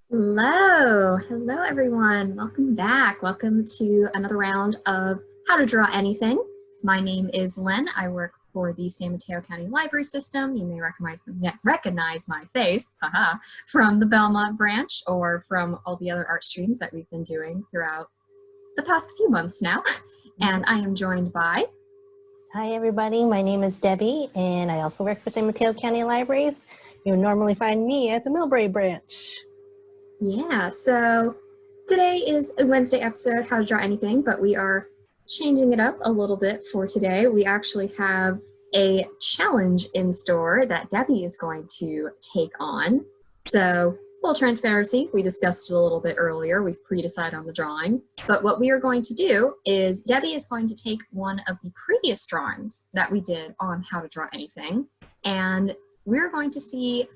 Hello everyone. Welcome back. Welcome to another round of How to Draw Anything. My name is Lynn. I work for the San Mateo County Library System. You may recognize my face from the Belmont branch or from all the other art streams that we've been doing throughout the past few months now. And I am joined by... Hi everybody, my name is Debbie and I also work for San Mateo County Libraries. You would normally find me at the Millbrae branch. Yeah, so today is a Wednesday episode, How to Draw Anything, but we are changing it up a little bit for today. We actually have a challenge in store that Debbie is going to take on. So, full transparency, we discussed it a little bit earlier. We've pre-decided on the drawing. But what we are going to do is Debbie is going to take one of the previous drawings that we did on How to Draw Anything, and we're going to see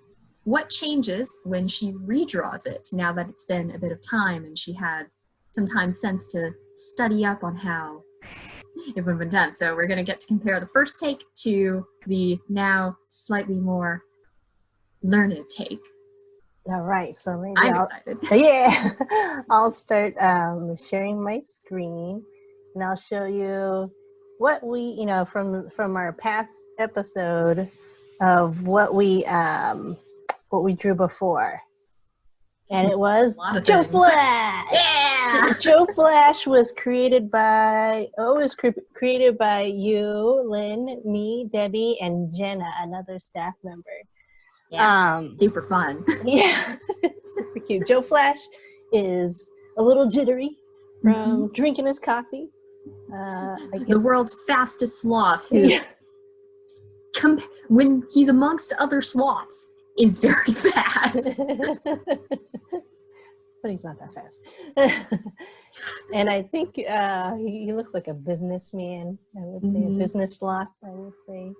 what changes when she redraws it now that it's been a bit of time and she had some time since to study up on how it would have been done. So we're going to get to compare the first take to the now slightly more learned take. All right, so maybe I'm excited. Yeah, I'll start sharing my screen and I'll show you what we, from our past episode of what we drew before. And it was Joe Flash. Yeah. Joe Flash was created by you, Lynn, me, Debbie, and Jenna, another staff member. Yeah, super fun. Yeah, super cute. Joe Flash is a little jittery from drinking his coffee. The world's fastest sloth who, when he's amongst other sloths, is very fast. But he's not that fast. And I think he looks like a businessman, I would say, a business sloth, I would say.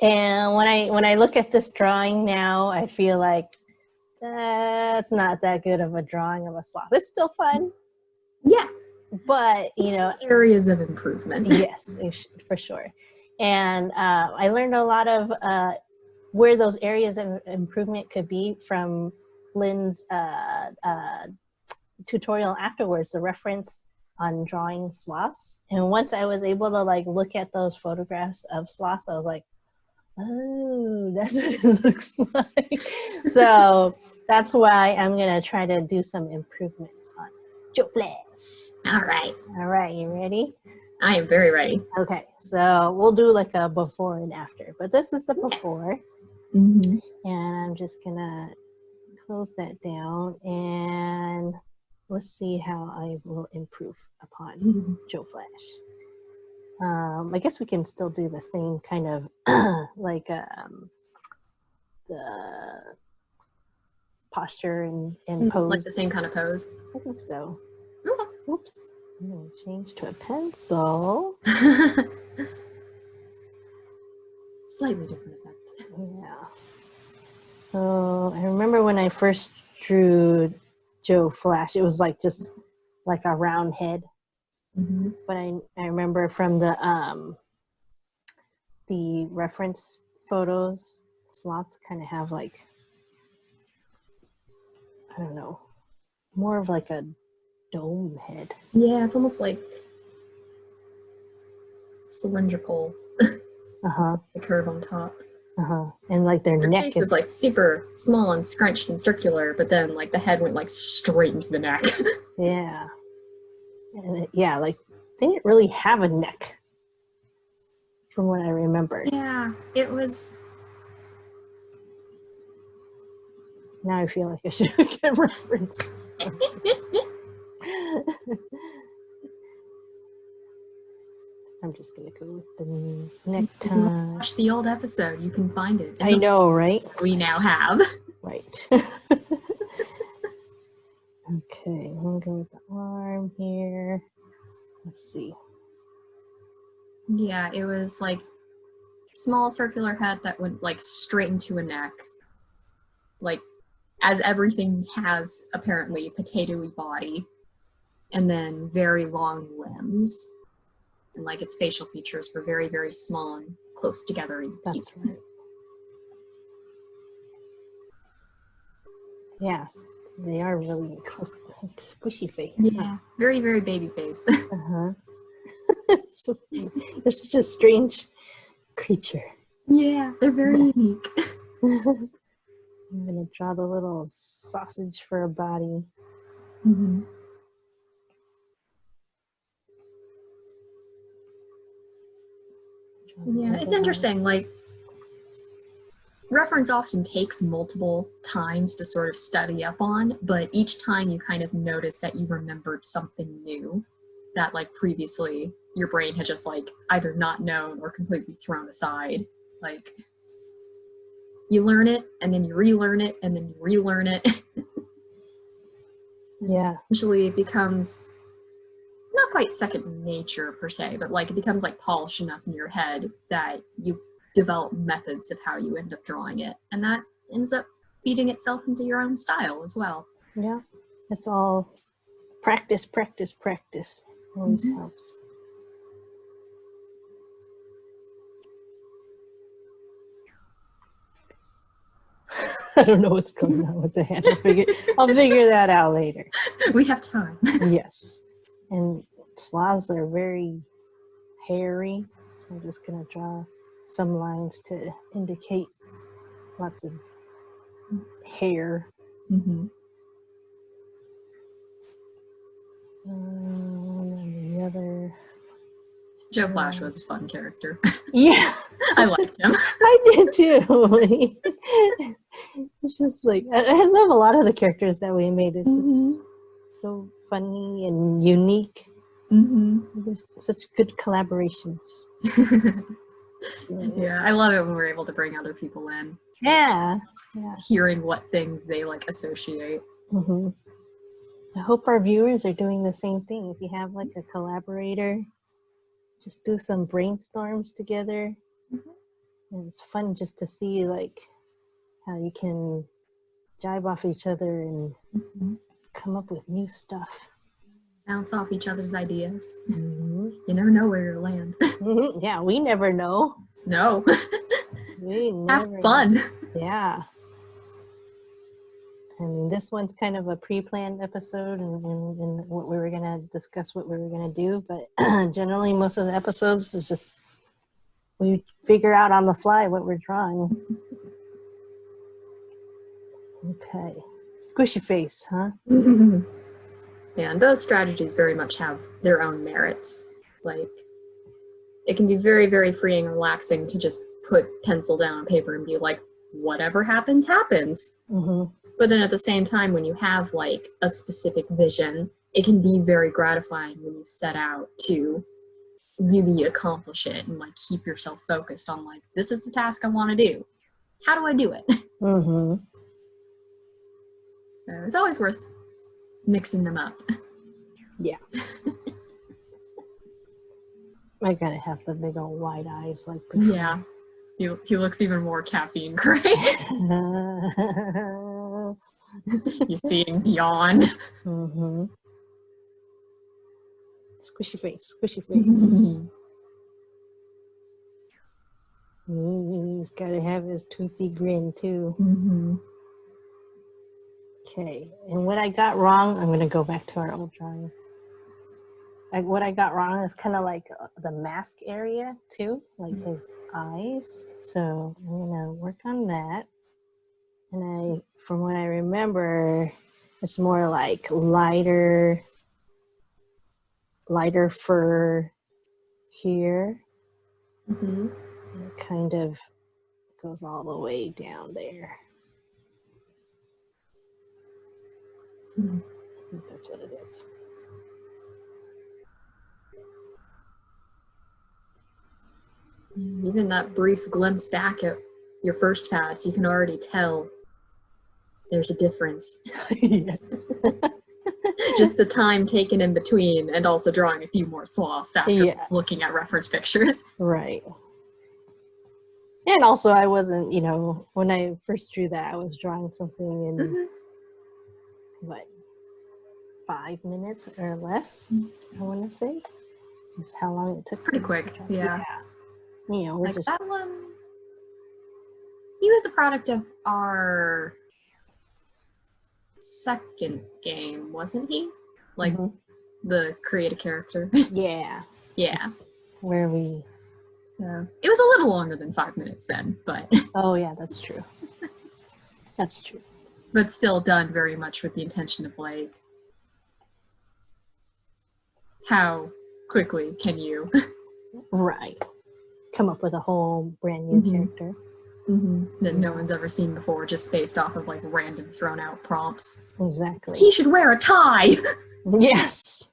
And when I look at this drawing now, I feel like it's not that good of a drawing of a sloth. It's still fun. Yeah. But, areas of improvement. Yes, for sure. And I learned a lot of where those areas of improvement could be from Lynn's tutorial afterwards, the reference on drawing sloths. And once I was able to look at those photographs of sloths, I was like, oh, that's what it looks like. So that's why I'm gonna try to do some improvements on Joe Flash. All right, you ready? I am very ready. Okay, so we'll do like a before and after, but this is the before. And I'm just gonna close that down and let's see how I will improve upon Joe Flash. I guess we can still do the same kind of the posture and pose. Like the same kind of pose? I think so. Okay. Oops. I'm going to change to a pencil. Slightly different effect. Yeah. So I remember when I first drew Joe Flash, it was just like a round head. But I remember from the reference photos, sloths kind of have I don't know, more of like a dome head. Yeah, it's almost like cylindrical. The curve on top. And their neck face was super small and scrunched and circular, but then the head went straight into the neck. Yeah. And they didn't really have a neck, from what I remember. Yeah, it was. Now I feel like I should get a reference. I'm just gonna go with the necktie. Watch the old episode; you can find it. I know, right? We now have. Right. Okay, I'm gonna go with the arm here. Let's see. Yeah, it was small circular head that went straight into a neck. As everything has apparently potato-y body, and then very long limbs. And its facial features were very, very small and close together. That's right. Yes, they are really squishy face. Yeah, very, very baby face. Uh-huh. So, they're such a strange creature. Yeah, they're very unique. I'm gonna draw the little sausage for a body. Mm-hmm. Yeah, it's interesting. Like, reference often takes multiple times to sort of study up on, but each time you kind of notice that you remembered something new that, like, previously your brain had just, like, either not known or completely thrown aside. Like, you learn it, and then you relearn it, and then you relearn it. Yeah. Eventually it becomes not quite second nature per se, but like it becomes like polished enough in your head that you develop methods of how you end up drawing it, and that ends up feeding itself into your own style as well. Yeah, it's all practice, practice, practice. Always helps. I don't know what's going on with the hand. I'll figure that out later. We have time. Yes. And sloths are very hairy. So I'm just going to draw some lines to indicate lots of hair. Mm-hmm. And the other... Joe Flash was a fun character. Yeah. I liked him. I did too. It's just like, I love a lot of the characters that we made. It's just so funny and unique. There's such good collaborations. Yeah, I love it when we're able to bring other people in. Yeah. Hearing what things they like associate. I hope our viewers are doing the same thing. If you have like a collaborator, just do some brainstorms together. And it's fun just to see like how you can jive off each other and come up with new stuff. Bounce off each other's ideas. You never know where you'll land. Yeah, we never know. No. We Have never fun. know. Yeah. I mean, this one's kind of a pre-planned episode and what we were going to discuss, what we were going to do. But generally, most of the episodes is just we figure out on the fly what we're drawing. Okay. Squishy face, huh? Yeah, and those strategies very much have their own merits. Like, it can be very, very freeing and relaxing to just put pencil down on paper and be like, whatever happens, happens. But then at the same time, when you have like a specific vision, it can be very gratifying when you set out to really accomplish it and like keep yourself focused on like, this is the task I want to do. How do I do it? So it's always worth mixing them up. Yeah. I gotta have the big old wide eyes like before. Yeah. He looks even more caffeine cray. He's seeing beyond. Squishy face, squishy face. He's gotta have his toothy grin too. Okay, and what I got wrong, I'm gonna go back to our old drawing. What I got wrong is kind of like the mask area too, like his eyes. So I'm gonna work on that. And from what I remember, it's more like lighter fur here. And it kind of goes all the way down there. I think that's what it is. Even that brief glimpse back at your first pass, you can already tell there's a difference. Yes. Just the time taken in between and also drawing a few more sloths after looking at reference pictures. Right. And also I wasn't, when I first drew that, I was drawing something in, 5 minutes or less, I want to say. That's how long it took. It's pretty quick, yeah. We're like just... that one, he was a product of our second game, wasn't he? Like, Mm-hmm. the create a character. Yeah. Yeah. Where we... It was a little longer than 5 minutes then, but... Oh, yeah, that's true. That's true. But still done very much with the intention of, like, how quickly can you... Right. Come up with a whole brand new character. That no one's ever seen before, just based off of, like, random thrown out prompts. Exactly. He should wear a tie! Yes!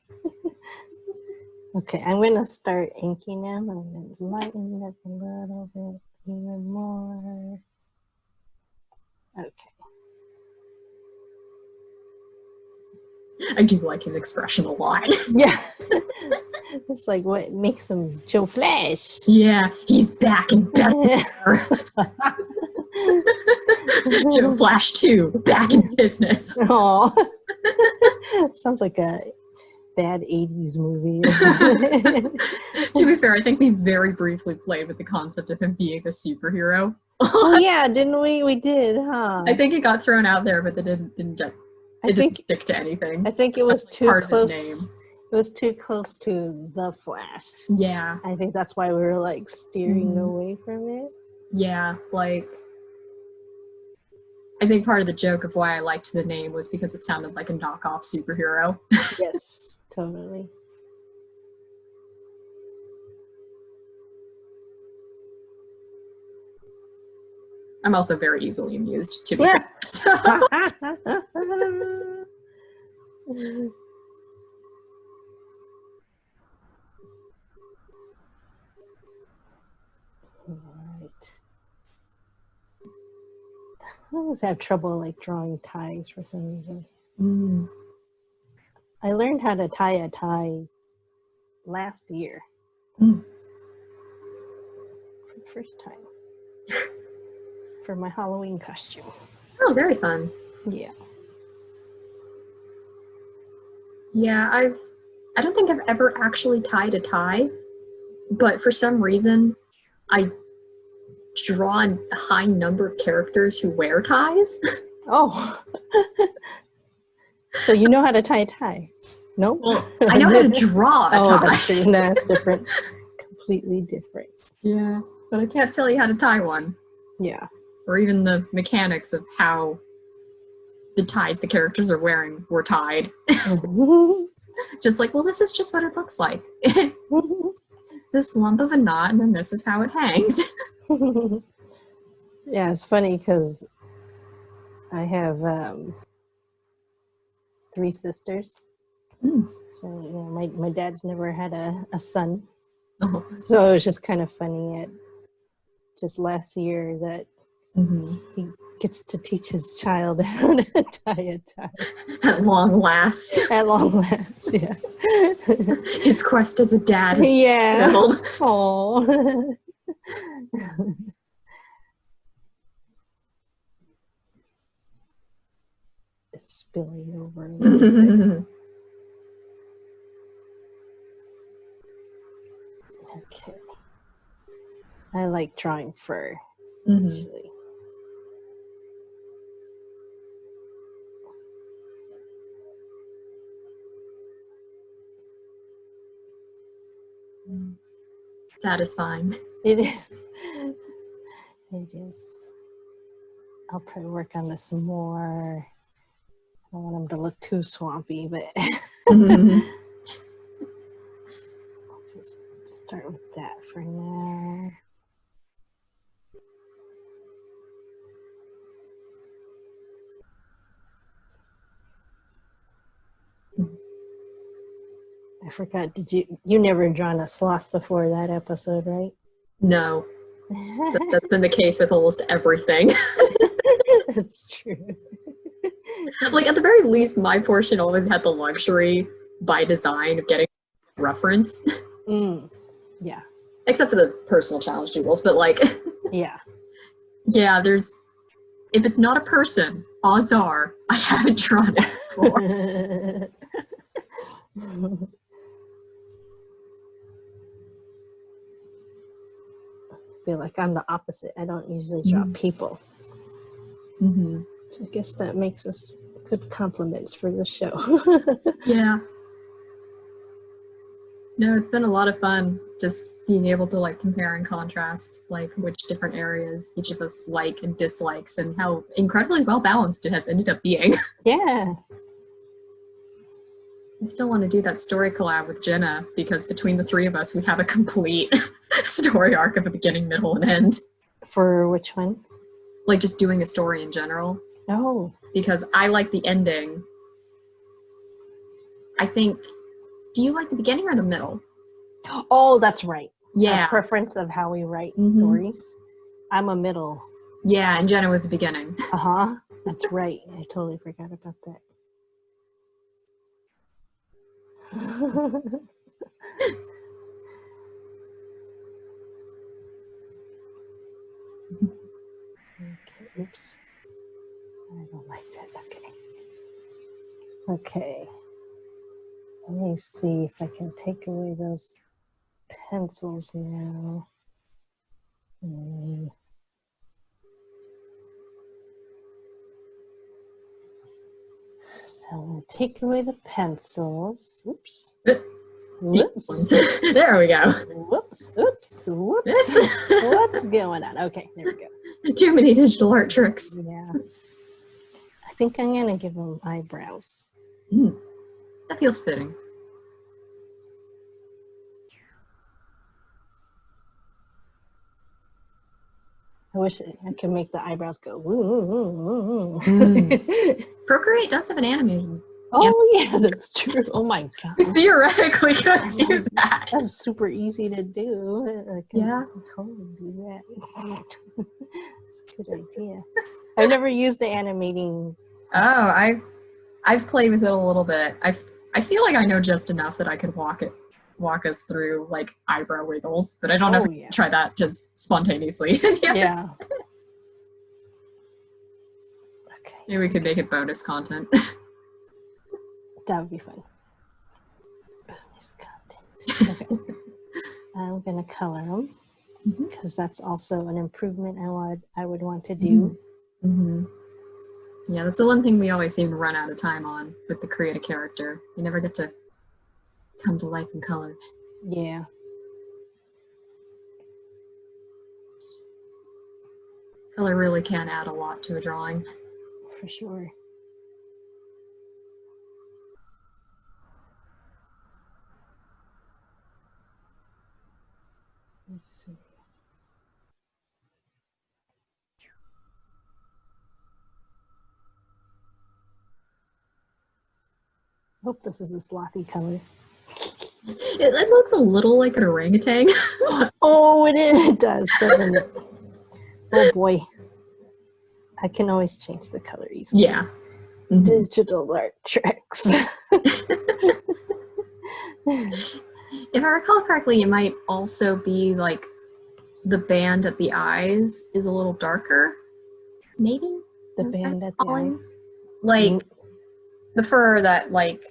Okay, I'm going to start inking them. I'm going to lighten it up a little bit even more. Okay. I do like his expression a lot. Yeah. It's like what makes him Joe Flash. Yeah, he's back in business. Joe Flash 2, back in business. Aw. Sounds like a bad 80s movie or something. To be fair, I think we very briefly played with the concept of him being a superhero. Oh yeah, didn't we? We did, huh? I think it got thrown out there, but it didn't stick to anything. I think it was too part close. Of his name. It was too close to the Flash. Yeah. I think that's why we were like steering away from it. Yeah, like I think part of the joke of why I liked the name was because it sounded like a knockoff superhero. Yes, totally. I'm also very easily amused, to be fair. So. Alright. I always have trouble like drawing ties for some reason. I learned how to tie a tie last year. For the first time. For my Halloween costume. Oh, very fun. Yeah. Yeah, I don't think I've ever actually tied a tie, but for some reason, I draw a high number of characters who wear ties. Oh. So you know how to tie a tie? No? Well, I know how to draw a tie. Oh, that's true. That's different. Completely different. Yeah, but I can't tell you how to tie one. Yeah. Or even the mechanics of how the ties the characters are wearing were tied. Just like, well, this is just what it looks like. It's this lump of a knot, and then this is how it hangs. Yeah, it's funny because I have 3 sisters. So, you know, my dad's never had a son. Oh. So it was just kind of funny just last year that he gets to teach his child how to tie a tie. At long last. At long last, yeah. His quest as a dad is fulfilled. Oh. It's spilling over a little bit. Okay. I like drawing fur, usually. Satisfying. It is. It is. I'll probably work on this more. I don't want them to look too swampy, but I'll just start with that for now. I forgot, you never drawn a sloth before that episode, right? No. That's been the case with almost everything. That's true. Like, at the very least, my portion always had the luxury, by design, of getting reference. Yeah. Except for the personal challenge doodles, but like... Yeah. Yeah, if it's not a person, odds are I haven't drawn it before. I feel like I'm the opposite. I don't usually draw people. So I guess that makes us good compliments for the show. Yeah. No, it's been a lot of fun just being able to like compare and contrast like which different areas each of us like and dislikes and how incredibly well balanced it has ended up being. Yeah. I still want to do that story collab with Jenna because between the three of us we have a complete story arc of a beginning, middle, and end. For which one? Like just doing a story in general. Oh. Because I like the ending. I think, do you like the beginning or the middle? Oh, that's right. Yeah. A preference of how we write stories. I'm a middle. Yeah, and Jenna was the beginning. Uh-huh. That's right. I totally forgot about that. Okay, oops. I don't like that. Okay. Okay. Let me see if I can take away those pencils now. So we'll take away the pencils. Oops. Whoops. There we go. Whoops. Oops. Whoops. What's going on? Okay, there we go. Too many digital art tricks. Yeah. I think I'm going to give them eyebrows. That feels fitting. I wish I could make the eyebrows go. Woo. Procreate does have an animation. Oh, yeah, that's true. Oh, my God. Theoretically could do that. That's super easy to do. I can totally do that. That's a good idea. I've never used the animating. Oh, I've played with it a little bit. I feel like I know just enough that I could walk us through like eyebrow wiggles, but I don't know if I can try that just spontaneously. Yeah. Okay. Maybe we could make it bonus content. That would be fun. Bonus content. Okay. I'm gonna color them because that's also an improvement I would want to do. Yeah, that's the one thing we always seem to run out of time on with the create a character. You never get to come to life in color. Yeah. Color really can add a lot to a drawing. For sure. Let's see. Hope this is a slothy color. It looks a little like an orangutan. Oh, it does, doesn't it? Oh boy. I can always change the color easily. Yeah. Digital art tricks. If I recall correctly, it might also be like the band at the eyes is a little darker. Maybe? The band at the eyes? Like the fur that like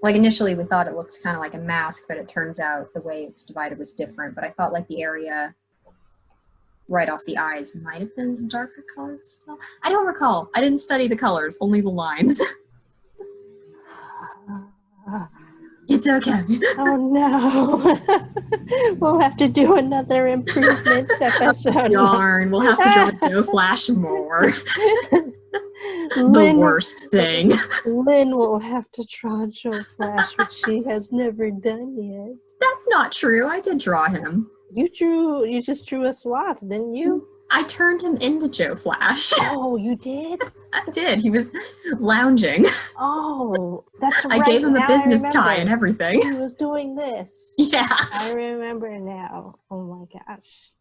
initially we thought it looked kind of like a mask, but it turns out the way it's divided was different. But I thought like the area right off the eyes might have been a darker color still. I don't recall. I didn't study the colors, only the lines. It's okay. Oh no. We'll have to do another improvement episode. Darn, we'll have to draw Joe Flash more. The worst thing. Lynn will have to draw Joe Flash, which she has never done yet. That's not true. I did draw him. You just drew a sloth, didn't you? I turned him into Joe Flash. Oh, you did? I did. He was lounging. Oh, that's right. I gave him a business tie and everything. He was doing this. Yeah. I remember now. Oh my gosh.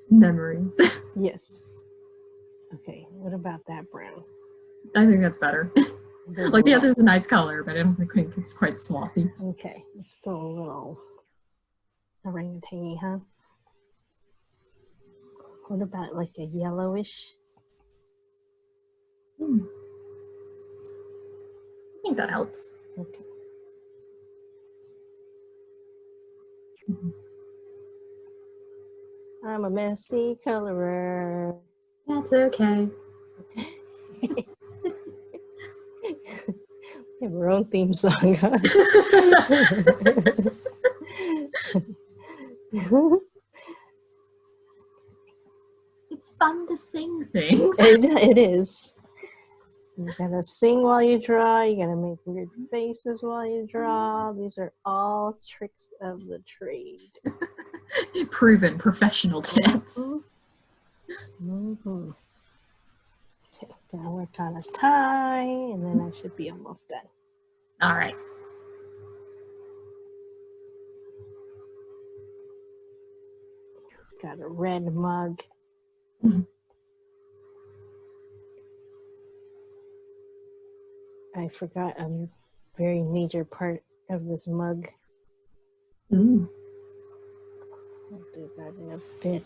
Memories. Yes. Okay, what about that brown? I think that's better. Like the other's a nice color, but I don't think it's quite slothy. Okay, it's still a little orangutan-y, huh? What about like a yellowish? I think that helps. Okay. I'm a messy colorer. That's okay. We have our own theme song. Huh? It's fun to sing things. It is. You gotta sing while you draw. You gotta make weird faces while you draw. These are all tricks of the trade. Proven professional tips. Mm-hmm. Okay, gonna work on his tie, and then I should be almost done. All right. He's got a red mug. I forgot a very major part of this mug. Ooh. I'll do that in a bit.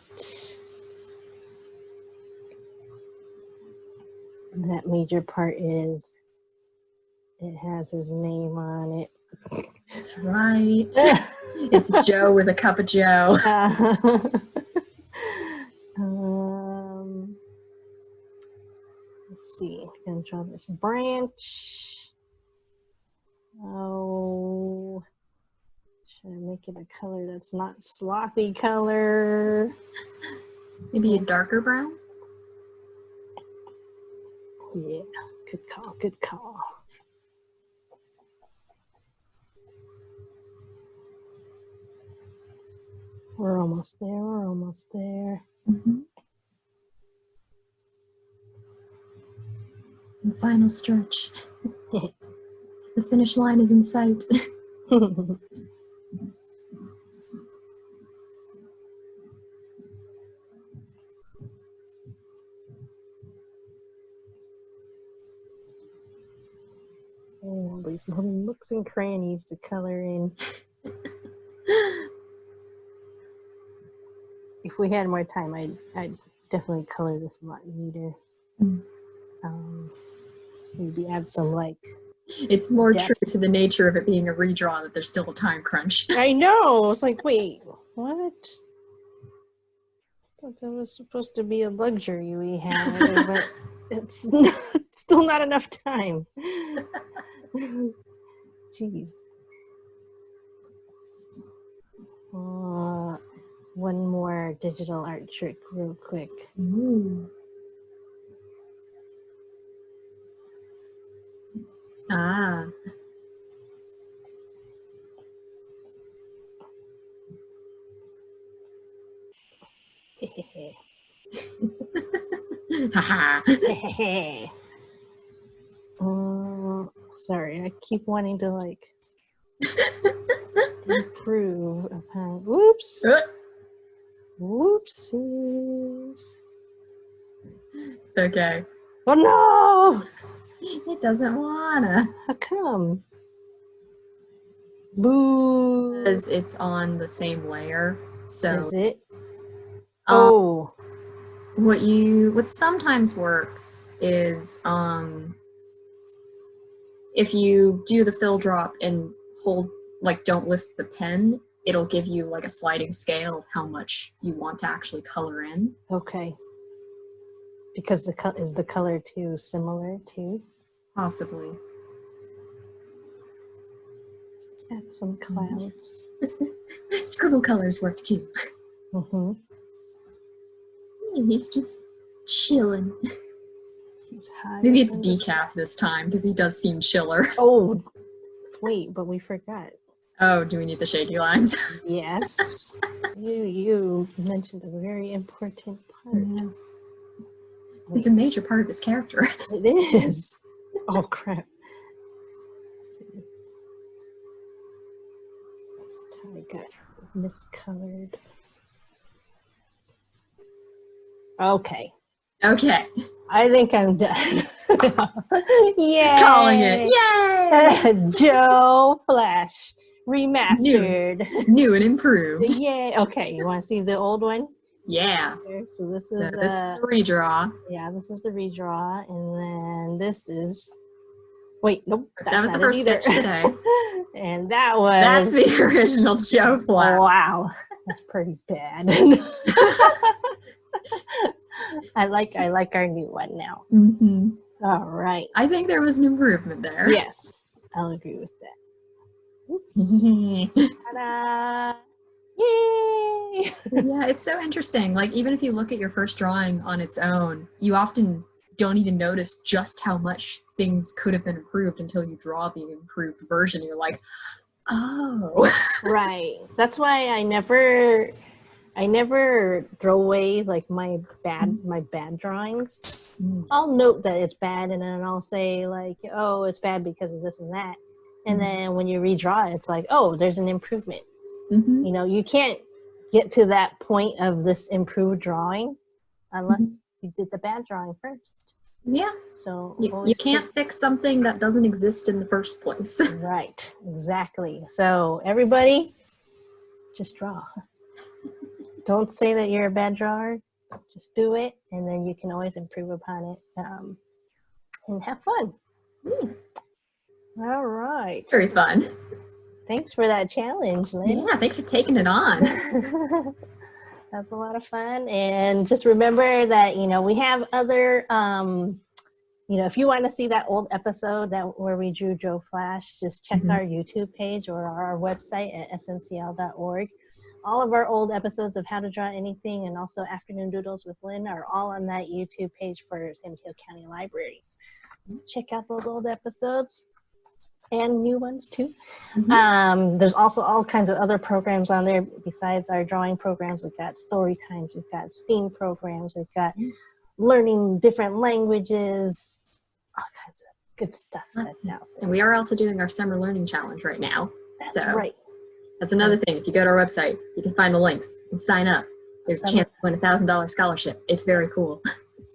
That major part is it has his name on it. That's right. It's Joe with a cup of Joe. Let's see. I'm gonna draw this branch. Oh, should I make it a color that's not sloppy color? Maybe a darker brown? Yeah, good call, good call. We're almost there, we're almost there. Mm-hmm. The final stretch. The finish line is in sight. All these little nooks and crannies to color in. If we had more time, I'd definitely color this a lot neater. Maybe add some like. It's more depth. true to the nature of it being a redraw that there's still a time crunch. I know. It's like, wait, what? I thought that was supposed to be a luxury we had, but it's still not enough time. Jeez. One more digital art trick real quick. Ooh. Ah. Haha. Sorry, I keep wanting to like improve upon. Whoops. Whoopsies. It's okay. Oh no! It doesn't wanna. How come? Boo! Because it's on the same layer. So is it? Oh. What sometimes works is if you do the fill drop and hold, like, don't lift the pen, it'll give you like a sliding scale of how much you want to actually color in. Okay. Because is the color too similar too? Possibly. Let's add some clouds. Scribble colors work too. Mm-hmm. He's just chilling. He's high. Maybe it's decaf this time because he does seem chiller. Oh, wait, but we forgot. Oh, do we need the shaky lines? Yes. You mentioned a very important part. Yes. It's a major part of his character. It is. Oh, crap. Let's see. This tie got miscolored. Okay. Okay. I think I'm done. Yay! Calling it. Yay! Joe Flash remastered. New and improved. Yay! Okay, you want to see the old one? Yeah. So this is this is the redraw. Yeah, this is the redraw, and then this is. Wait, nope. That was the first sketch today. And that's the original Joe Flash. Oh, wow, that's pretty bad. I like our new one now. Mm-hmm. All right. I think there was an improvement there. Yes, I'll agree with that. Oops. Ta-da! Yay! Yeah, it's so interesting. Like, even if you look at your first drawing on its own, you often don't even notice just how much things could have been improved until you draw the improved version. You're like, oh. Right. That's why I never throw away like my bad drawings. I'll note that it's bad, and then I'll say like, oh, it's bad because of this and that. And then when you redraw it, it's like, oh, there's an improvement. You know, you can't get to that point of this improved drawing unless you did the bad drawing first. Yeah. So you can't fix something that doesn't exist in the first place. Right. Exactly. So everybody, just draw. Don't say that you're a bad drawer. Just do it, and then you can always improve upon it and have fun. All right. Very fun. Thanks for that challenge, Lynn. Yeah, thanks for taking it on. That's a lot of fun. And just remember that, you know, we have other, you know, if you want to see that old episode where we drew Joe Flash, just check our YouTube page or our website at smcl.org. All of our old episodes of How to Draw Anything and also Afternoon Doodles with Lynn are all on that YouTube page for San Mateo County Libraries. So check out those old episodes. And new ones too. There's also all kinds of other programs on there besides our drawing programs. We've got story times, we've got STEAM programs, we've got learning different languages, all kinds of good stuff that's out there. And we are also doing our summer learning challenge right now. That's so right. That's another thing. If you go to our website, you can find the links and sign up. There's a chance to win a $1,000 scholarship. It's very cool.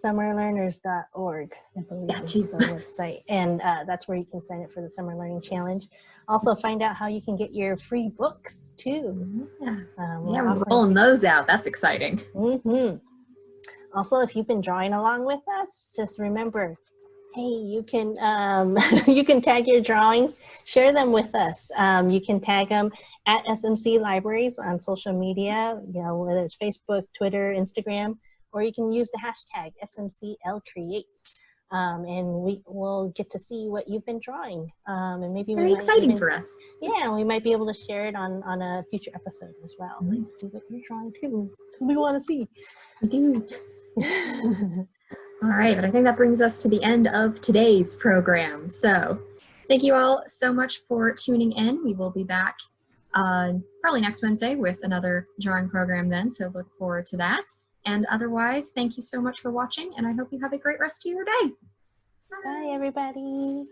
Summerlearners.org, I believe That is the website. And that's where you can sign up for the Summer Learning Challenge. Also find out how you can get your free books too. We're rolling those out. That's exciting. Also, if you've been drawing along with us, just remember, hey, you can you can tag your drawings, share them with us. You can tag them at SMC Libraries on social media, you know, whether it's Facebook, Twitter, Instagram, or you can use the hashtag SMCLCreates, and we will get to see what you've been drawing. And maybe very exciting for us. Yeah, we might be able to share it on a future episode as well. Like, see what you're drawing too. We want to see. We do. All right, but I think that brings us to the end of today's program. So thank you all so much for tuning in. We will be back probably next Wednesday with another drawing program then, so look forward to that. And otherwise, thank you so much for watching, and I hope you have a great rest of your day. Bye, everybody.